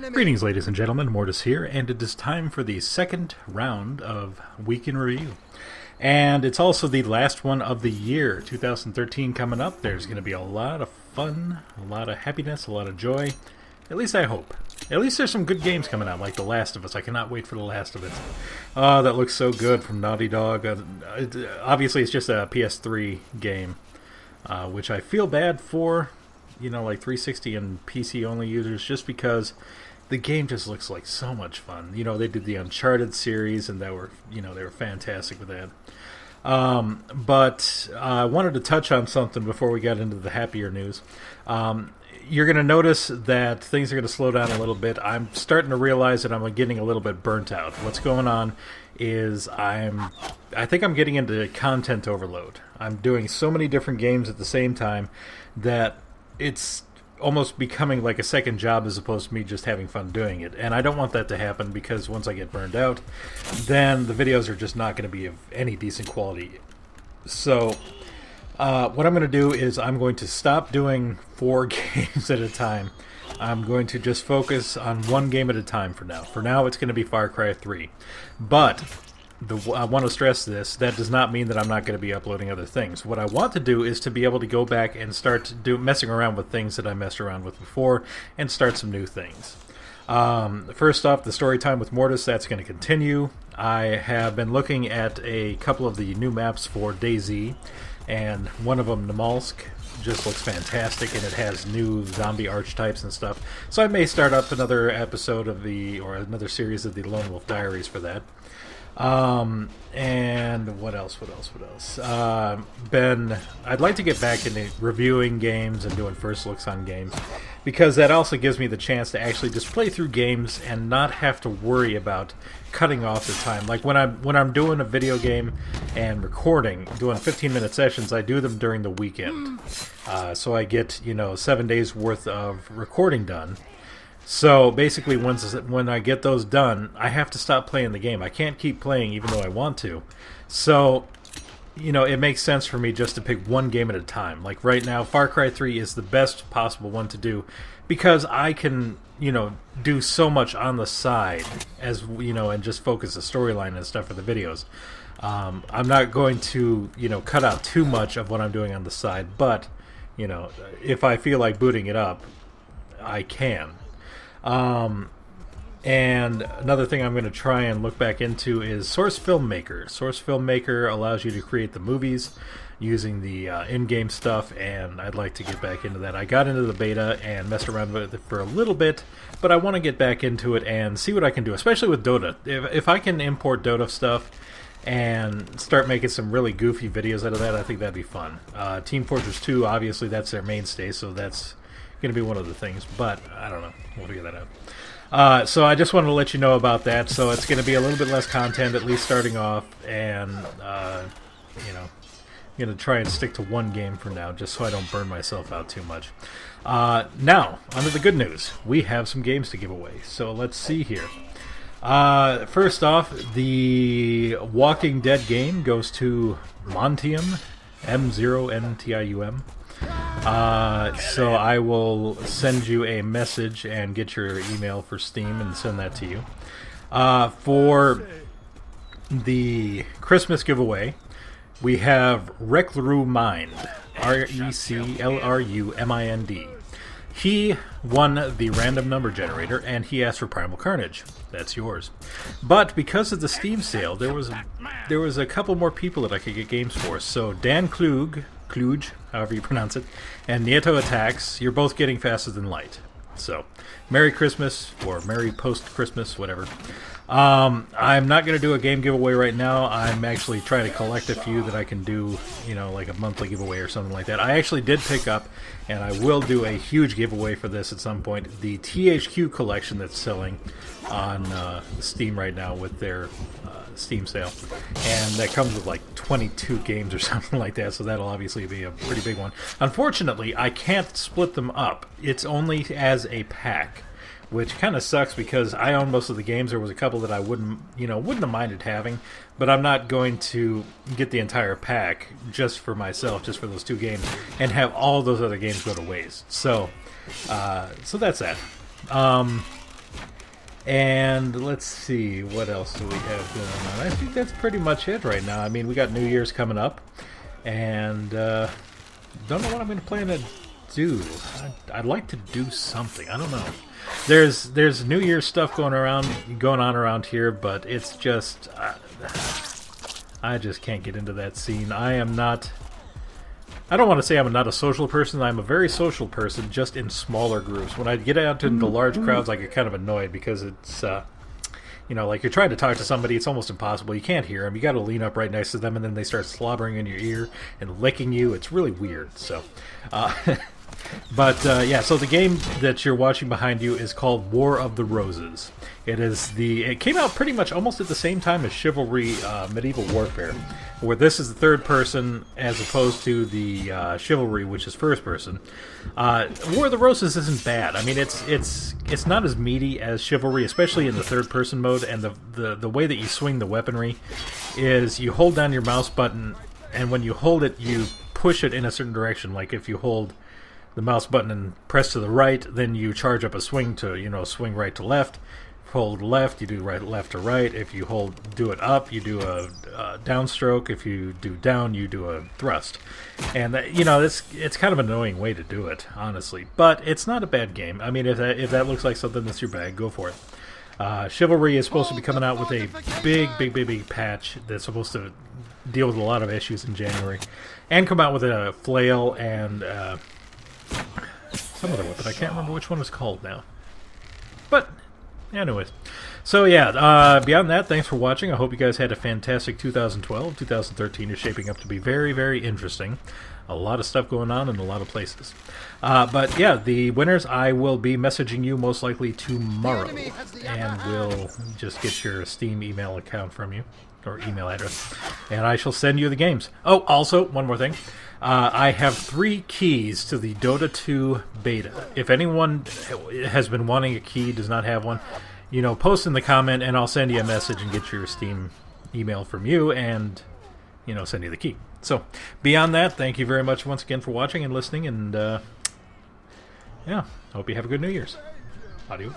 Greetings, ladies and gentlemen. Mortus here, and it is time for the second round of Week in Review. And it's also the last one of the year, 2013, coming up. There's going to be a lot of fun, a lot of happiness, a lot of joy. At least I hope. At least there's some good games coming out, like The Last of Us. I cannot wait for The Last of Us. Oh, that looks so good from Naughty Dog. Obviously, it's just a PS3 game, which I feel bad for, like 360 and PC-only users, just because the game just looks like so much fun. They did the Uncharted series, and they were fantastic with that. But I wanted to touch on something before we got into the happier news. You're going to notice that things are going to slow down a little bit. I'm starting to realize that I'm getting a little bit burnt out. What's going on is I think I'm getting into content overload. I'm doing so many different games at the same time that it's almost becoming like a second job as opposed to me just having fun doing it. And I don't want that to happen, because once I get burned out, then the videos are just not going to be of any decent quality. So what I'm going to do is I'm going to stop doing 4 games at a time. I'm going to just focus on one game at a time for now. For now, it's going to be Far Cry 3. But I want to stress this, that does not mean that I'm not going to be uploading other things. What I want to do is to be able to go back and start messing around with things that I messed around with before and start some new things. First off, the story time with Mortus, that's going to continue. I have been looking at a couple of the new maps for DayZ, and one of them, Namalsk, just looks fantastic, and it has new zombie archetypes and stuff. So I may start up another episode of another series of the Lone Wolf Diaries for that. And what else? I'd like to get back into reviewing games and doing first looks on games, because that also gives me the chance to actually just play through games and not have to worry about cutting off the time. Like when I'm doing a video game and recording, doing 15-minute sessions, I do them during the weekend. So I get, 7 days worth of recording done. So basically, when I get those done, I have to stop playing the game. I can't keep playing even though I want to. So, it makes sense for me just to pick one game at a time. Like right now, Far Cry 3 is the best possible one to do, because I can, do so much on the side and just focus the storyline and stuff for the videos. I'm not going to, cut out too much of what I'm doing on the side, but, if I feel like booting it up, I can. And another thing I'm going to try and look back into is Source Filmmaker. Source Filmmaker allows you to create the movies using the in-game stuff, and I'd like to get back into that. I got into the beta and messed around with it for a little bit, but I want to get back into it and see what I can do, especially with Dota. If I can import Dota stuff and start making some really goofy videos out of that, I think that'd be fun. Team Fortress 2, obviously, that's their mainstay, so that's going to be one of the things, but I don't know. We'll figure that out. So I just wanted to let you know about that. So it's going to be a little bit less content, at least starting off, and I'm going to try and stick to one game for now, just so I don't burn myself out too much. Now, onto the good news. We have some games to give away, so let's see here. First off, the Walking Dead game goes to Montium, M0NTIUM. So I will send you a message and get your email for Steam and send that to you. For the Christmas giveaway, we have reclruMind, ReclruMind. He won the random number generator, and he asked for Primal Carnage. That's yours. But because of the Steam sale, there was a couple more people that I could get games for. So Dan Kluge, however you pronounce it, and Nieto Attacks, you're both getting Faster Than Light. So, Merry Christmas, or Merry Post-Christmas, whatever. I'm not going to do a game giveaway right now. I'm actually trying to collect a few that I can do, like a monthly giveaway or something like that. I actually did pick up, and I will do a huge giveaway for this at some point, the THQ collection that's selling on Steam right now with their Steam sale. And that comes with like 22 games or something like that, so that'll obviously be a pretty big one. Unfortunately, I can't split them up. It's only as a pack, which kind of sucks because I own most of the games. There was a couple that I wouldn't have minded having, but I'm not going to get the entire pack just for myself, just for those 2 games, and have all those other games go to waste. So that's that. And let's see, what else do we have going on? I think that's pretty much it right now. I mean, we got New Year's coming up, and don't know what I'm going to plan to do. I'd like to do something. I don't know. There's New Year's stuff going on around here, but it's just I just can't get into that scene. I don't want to say I'm not a social person. I'm a very social person, just in smaller groups. When I get out into large crowds, I get kind of annoyed because it's, like you're trying to talk to somebody, it's almost impossible. You can't hear them. You got to lean up right next to them, and then they start slobbering in your ear and licking you. It's really weird. So, so the game that you're watching behind you is called War of the Roses. It came out pretty much almost at the same time as Chivalry Medieval Warfare, where this is the third person as opposed to the Chivalry, which is first person. War of the Roses isn't bad. I mean, it's not as meaty as Chivalry, especially in the third person mode. And the way that you swing the weaponry is you hold down your mouse button, and when you hold it, you push it in a certain direction. Like if you hold the mouse button and press to the right, then you charge up a swing to swing right to left. Hold left, you do right, left to right. If you do it up, you do a downstroke. If you do down, you do a thrust. And it's kind of an annoying way to do it, honestly. But it's not a bad game. I mean, if that looks like something that's your bag, go for it. Chivalry is supposed to be coming out with a big patch that's supposed to deal with a lot of issues in January, and come out with a flail and some other weapon. I can't remember which one was called now, but. Anyways, so beyond that, thanks for watching. I hope you guys had a fantastic 2012. 2013 is shaping up to be very, very interesting. A lot of stuff going on in a lot of places. The winners, I will be messaging you most likely tomorrow. And we'll just get your Steam email account from you, or email address. And I shall send you the games. Oh, also, one more thing. I have 3 keys to the Dota 2 beta. If anyone has been wanting a key, does not have one, post in the comment, and I'll send you a message and get your Steam email from you, and send you the key. So, beyond that, thank you very much once again for watching and listening, and hope you have a good New Year's. Adios.